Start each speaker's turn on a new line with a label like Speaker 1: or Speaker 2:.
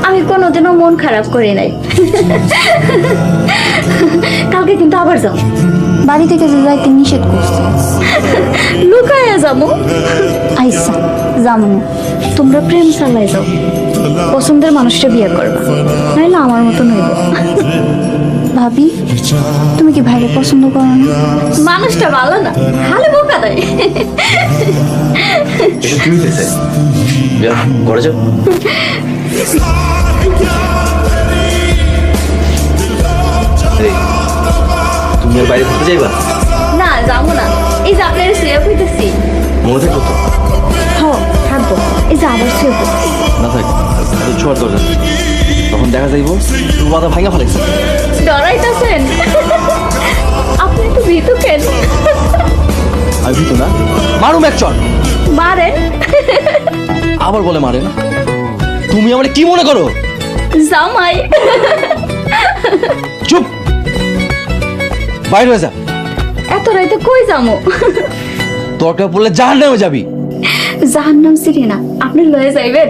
Speaker 1: আমি কোনোদিনও মন খারাপ করি নাই। কালকে কিন্তু আবার যাও।
Speaker 2: বাড়ি থেকে যে যাইতে নিষেধ করছে।
Speaker 1: লুকায়া যাবো।
Speaker 2: আইসা যামু।
Speaker 1: তোমরা প্রেম চালাই যাও, পছন্দের মানুষটা বিয়ে করবা, নাইলে আমার মতন হইব।
Speaker 2: ভাবি তুমি কি ভাইরে পছন্দ করো না?
Speaker 1: মানুষটা ভালো না, খালি বোকা দেয়।
Speaker 3: এটা কি হইতেছে? যা ঘরে যাও। এই, তুমি আর বাইরে ঘুরতে যাইবা?
Speaker 1: না যাবো না, এই যে আপনার শুয়ে হইতেছি।
Speaker 3: মনে থাকো তো?
Speaker 1: হ থাকবো, এই যে আবার শুয়ে পড়তেছি।
Speaker 3: না থাক, এত ছোঁয়ার দরকার নেই। তখন দেখা যাইব তুমি বাধা ভাঙা ফেলাইছো।
Speaker 1: ডরাইতেছেন? আপনি একটু ভীতু কেন?
Speaker 3: আমি ভীতু না, মারুম এক চর।
Speaker 1: মারেন।
Speaker 3: আবার বলে মারেন। তুমি আমার কি মনে করো?
Speaker 1: জামাই।
Speaker 3: চুপ, বাইরে হয়ে যা।
Speaker 1: এত রাইতে কই যামু?
Speaker 3: দরকার পড়লে জাহান্নামে যাবি।
Speaker 1: জাহান্নাম সিঁড়ি না, আপনি লয়ে যাইবেন।